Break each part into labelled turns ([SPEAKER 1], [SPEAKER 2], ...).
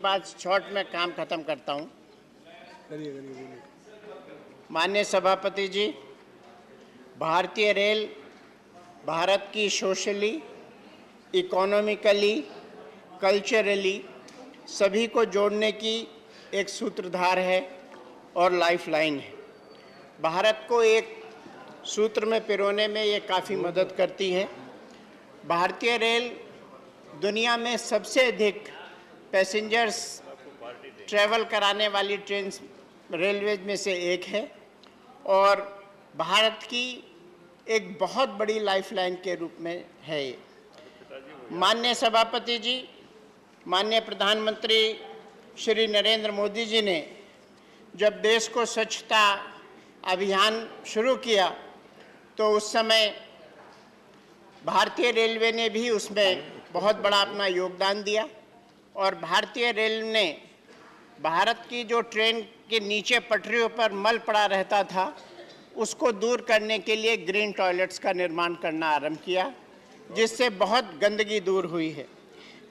[SPEAKER 1] बाद शॉर्ट में काम खत्म करता हूं।
[SPEAKER 2] करिए।
[SPEAKER 1] माननीय सभापति जी, भारतीय रेल भारत की सोशली, इकोनॉमिकली, कल्चरली सभी को जोड़ने की एक सूत्रधार है और लाइफलाइन है। भारत को एक सूत्र में पिरोने में ये काफ़ी मदद करती है। भारतीय रेल दुनिया में सबसे अधिक पैसेंजर्स ट्रैवल कराने वाली ट्रेन रेलवेज में से एक है और भारत की एक बहुत बड़ी लाइफलाइन के रूप में है ये। माननीय सभापति जी, माननीय प्रधानमंत्री श्री नरेंद्र मोदी जी ने जब देश को स्वच्छता अभियान शुरू किया तो उस समय भारतीय रेलवे ने भी उसमें बहुत बड़ा अपना योगदान दिया और भारतीय रेल ने भारत की जो ट्रेन के नीचे पटरियों पर मल पड़ा रहता था उसको दूर करने के लिए ग्रीन टॉयलेट्स का निर्माण करना आरंभ किया, जिससे बहुत गंदगी दूर हुई है।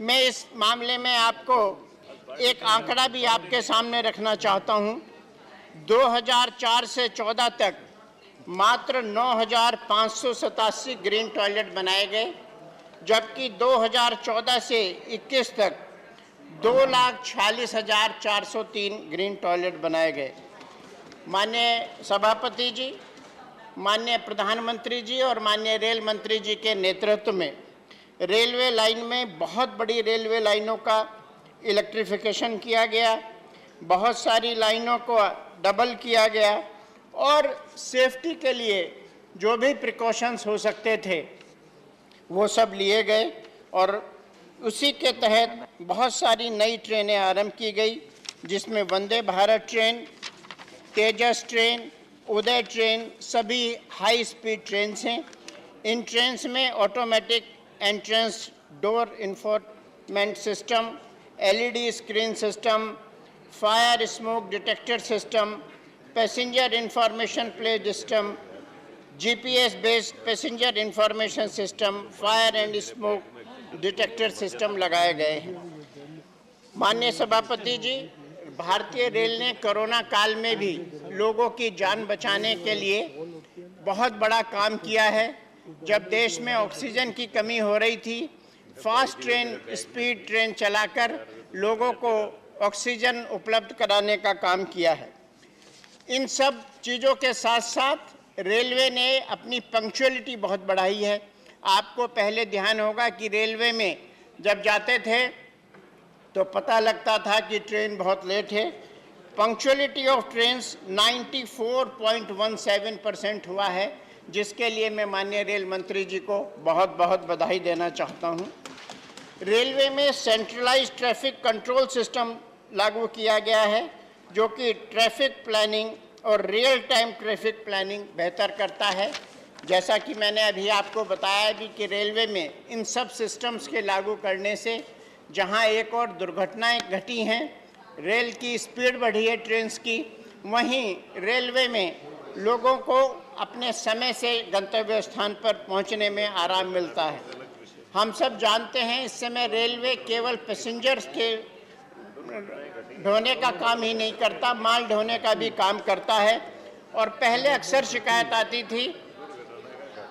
[SPEAKER 1] मैं इस मामले में आपको एक आंकड़ा भी आपके सामने रखना चाहता हूं। 2004 से 14 तक मात्र 9,587 ग्रीन टॉयलेट बनाए गए, जबकि 2014 से 21 तक 2,46,403 ग्रीन टॉयलेट बनाए गए। माननीय सभापति जी, माननीय प्रधानमंत्री जी और माननीय रेल मंत्री जी के नेतृत्व में रेलवे लाइन में बहुत बड़ी रेलवे लाइनों का इलेक्ट्रिफिकेशन किया गया, बहुत सारी लाइनों को डबल किया गया और सेफ्टी के लिए जो भी प्रिकॉशंस हो सकते थे वो सब लिए गए और उसी के तहत बहुत सारी नई ट्रेनें आरंभ की गई, जिसमें वंदे भारत ट्रेन, तेजस ट्रेन, उदय ट्रेन सभी हाई स्पीड ट्रेन्स हैं। इन ट्रेन्स में automatic entrance door infotainment system, LED screen system, fire smoke detector system, passenger information play system, GPS based passenger information system, fire and smoke detector system लगाए गए हैं। माननीय सभापति जी, भारतीय rail ने corona काल में भी लोगों की जान बचाने के लिए बहुत बड़ा काम किया है। जब देश में ऑक्सीजन की कमी हो रही थी, फास्ट ट्रेन, स्पीड ट्रेन चलाकर लोगों को ऑक्सीजन उपलब्ध कराने का काम किया है। इन सब चीज़ों के साथ साथ रेलवे ने अपनी पंक्चुअलिटी बहुत बढ़ाई है। आपको पहले ध्यान होगा कि रेलवे में जब जाते थे तो पता लगता था कि ट्रेन बहुत लेट है। पंक्चुअलिटी ऑफ ट्रेन्स 94.17% हुआ है, जिसके लिए मैं माननीय रेल मंत्री जी को बहुत बहुत बधाई देना चाहता हूं। रेलवे में सेंट्रलाइज्ड ट्रैफिक कंट्रोल सिस्टम लागू किया गया है, जो कि ट्रैफिक प्लानिंग और रियल टाइम ट्रैफिक प्लानिंग बेहतर करता है। जैसा कि मैंने अभी आपको बताया भी कि रेलवे में इन सब सिस्टम्स के लागू करने से जहां एक और दुर्घटनाएं घटी हैं, रेल की स्पीड बढ़ी है ट्रेन्स की, वहीं रेलवे में लोगों को अपने समय से गंतव्य स्थान पर पहुंचने में आराम मिलता है। हम सब जानते हैं इस समय रेलवे केवल पैसेंजर्स के ढोने का काम ही नहीं करता, माल ढोने का भी काम करता है। और पहले अक्सर शिकायत आती थी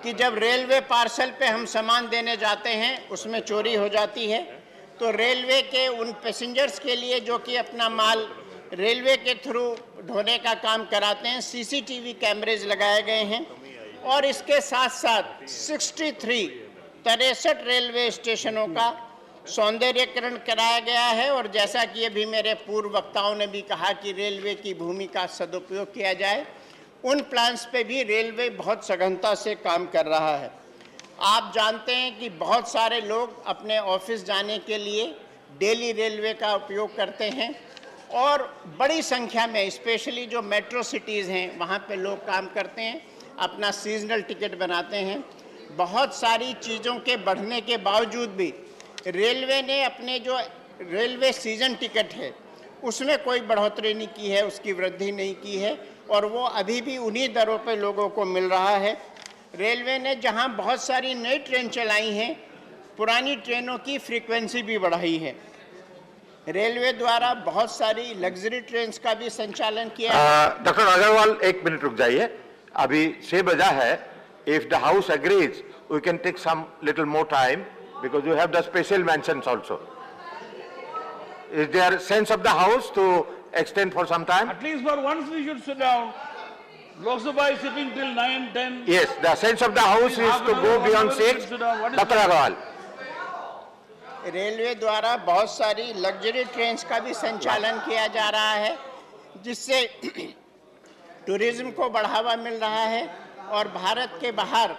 [SPEAKER 1] कि जब रेलवे पार्सल पे हम सामान देने जाते हैं उसमें चोरी हो जाती है, तो रेलवे के उन पैसेंजर्स के लिए जो कि अपना माल रेलवे के थ्रू ढोने का काम कराते हैं, सीसीटीवी कैमरेज लगाए गए हैं। और इसके साथ साथ 63 रेलवे स्टेशनों का सौंदर्यीकरण कराया गया है। और जैसा कि अभी मेरे पूर्व वक्ताओं ने भी कहा कि रेलवे की भूमि का सदुपयोग किया जाए, उन प्लान्स पे भी रेलवे बहुत सघनता से काम कर रहा है। आप जानते हैं कि बहुत सारे लोग अपने ऑफिस जाने के लिए डेली रेलवे का उपयोग करते हैं और बड़ी संख्या में स्पेशली जो मेट्रो सिटीज़ हैं वहाँ पे लोग काम करते हैं, अपना सीजनल टिकट बनाते हैं। बहुत सारी चीज़ों के बढ़ने के बावजूद भी रेलवे ने अपने जो रेलवे सीजन टिकट है उसमें कोई बढ़ोतरी नहीं की है, उसकी वृद्धि नहीं की है और वो अभी भी उन्हीं दरों पे लोगों को मिल रहा है। रेलवे ने जहां बहुत सारी नई ट्रेन चलाई हैं, पुरानी ट्रेनों की फ्रीक्वेंसी भी बढ़ाई है। रेलवे द्वारा बहुत सारी लग्जरी ट्रेन्स का भी संचालन किया।
[SPEAKER 3] डॉक्टर अग्रवाल, एक मिनट रुक जाइए, अभी 6 बजा है। If the house agrees we can take some little more time because you have the special mentions also. Is there sense of the house to extend for some time?
[SPEAKER 2] At least for once we should sit down. Lok Sabha is sitting till 9, 10.
[SPEAKER 3] Yes, the sense of the house is to go beyond 6. Dr. Agarwal.
[SPEAKER 1] Railway द्वारा बहुत सारी luxury trains का भी संचालन किया जा रहा है, जिससे टूरिज्म को बढ़ावा मिल रहा है और भारत के बाहर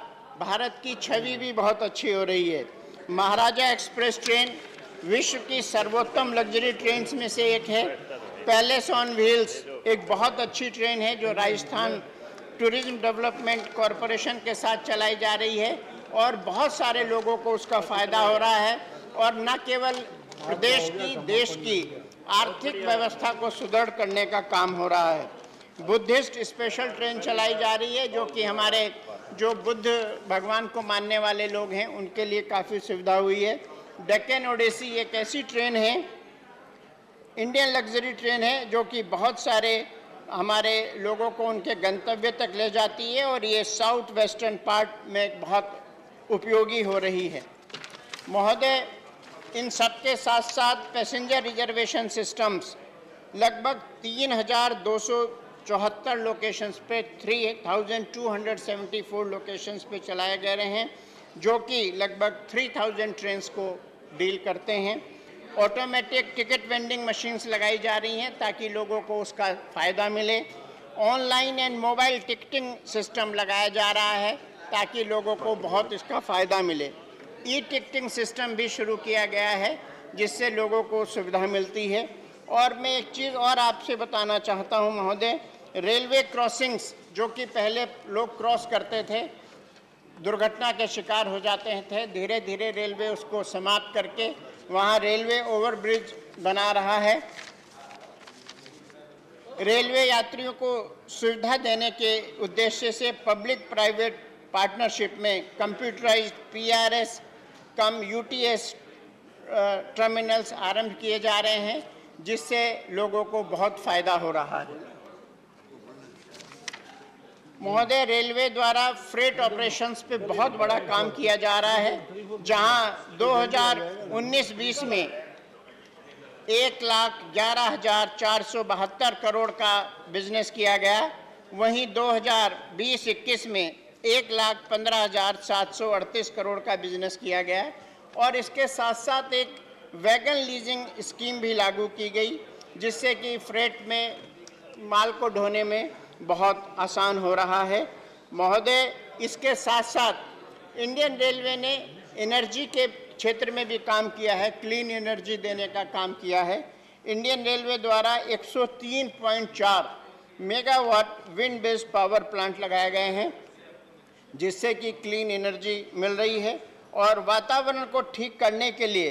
[SPEAKER 1] भारत की छवि भी बहुत अच्छी हो रही है। महाराजा एक्सप्रेस ट्रेन विश्व की सर्वोत्तम लग्जरी ट्रेन्स में से एक है। पैलेस ऑन व्हील्स एक बहुत अच्छी ट्रेन है जो राजस्थान टूरिज्म डेवलपमेंट कॉरपोरेशन के साथ चलाई जा रही है और बहुत सारे लोगों को उसका फ़ायदा हो रहा है और न केवल प्रदेश की, देश की आर्थिक व्यवस्था को सुदृढ़ करने का काम हो रहा है। बुद्धिस्ट स्पेशल ट्रेन चलाई जा रही है जो कि हमारे जो बुद्ध भगवान को मानने वाले लोग हैं उनके लिए काफ़ी सुविधा हुई है। डेक्कन ओडेसी एक ऐसी ट्रेन है, इंडियन लग्जरी ट्रेन है जो कि बहुत सारे हमारे लोगों को उनके गंतव्य तक ले जाती है और ये साउथ वेस्टर्न पार्ट में बहुत उपयोगी हो रही है। महोदय, इन सबके साथ साथ पैसेंजर रिजर्वेशन सिस्टम्स लगभग 3,274 लोकेशंस पे 3,274 लोकेशंस पे चलाए गए हैं जो कि लगभग 3,000 ट्रेन्स को डील करते हैं। ऑटोमेटिक टिकट वेंडिंग मशीन्स लगाई जा रही हैं ताकि लोगों को उसका फ़ायदा मिले। Online and mobile ticketing system लगाया जा रहा है ताकि लोगों को बहुत इसका फ़ायदा मिले। ई टिकटिंग सिस्टम भी शुरू किया गया है जिससे लोगों को सुविधा मिलती है। और मैं एक चीज़ और आपसे बताना चाहता हूं महोदय, रेलवे क्रॉसिंग्स जो कि पहले लोग क्रॉस करते थे दुर्घटना के शिकार हो जाते थे, धीरे धीरे रेलवे उसको समाप्त करके वहाँ रेलवे ओवरब्रिज बना रहा है। रेलवे यात्रियों को सुविधा देने के उद्देश्य से पब्लिक प्राइवेट पार्टनरशिप में कंप्यूटराइज्ड PRS कम UTS टर्मिनल्स आरंभ किए जा रहे हैं जिससे लोगों को बहुत फ़ायदा हो रहा है। महोदय, रेलवे द्वारा फ्रेट ऑपरेशंस पे बहुत बड़ा काम किया जा रहा है। जहां 2019-20 में 1,11,472 करोड़ का बिजनेस किया गया, वहीं 2020-21 में 1,15,738 करोड़ का बिजनेस किया गया और इसके साथ साथ एक वैगन लीजिंग स्कीम भी लागू की गई जिससे कि फ्रेट में माल को ढोने में बहुत आसान हो रहा है। महोदय, इसके साथ साथ इंडियन रेलवे ने एनर्जी के क्षेत्र में भी काम किया है, क्लीन एनर्जी देने का काम किया है। इंडियन रेलवे द्वारा 103.4 megawatt wind based power plant लगाए गए हैं जिससे कि क्लीन एनर्जी मिल रही है और वातावरण को ठीक करने के लिए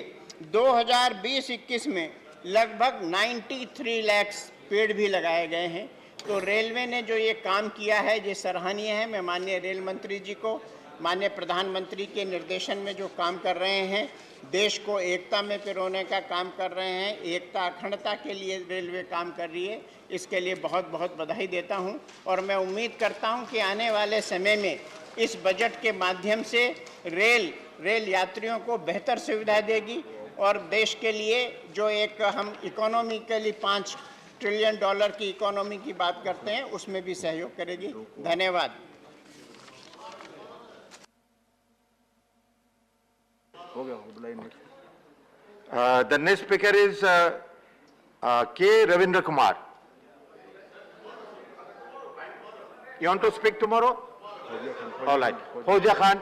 [SPEAKER 1] 2020-21 में लगभग 93 लाख पेड़ भी लगाए गए हैं। तो रेलवे ने जो ये काम किया है ये सराहनीय है। मैं माननीय रेल मंत्री जी को, माननीय प्रधानमंत्री के निर्देशन में जो काम कर रहे हैं, देश को एकता में पिरोने का काम कर रहे हैं, एकता अखंडता के लिए रेलवे काम कर रही है, इसके लिए बहुत बहुत बधाई देता हूं और मैं उम्मीद करता हूं कि आने वाले समय में इस बजट के माध्यम से रेल यात्रियों को बेहतर सुविधा देगी और देश के लिए जो एक हम इकोनॉमिकली $5 ट्रिलियन की इकोनॉमी की बात करते हैं उसमें भी सहयोग करेगी। धन्यवाद।
[SPEAKER 3] The next speaker is K. Ravindra Kumar. You want to speak tomorrow? All right. Fauziya Khan.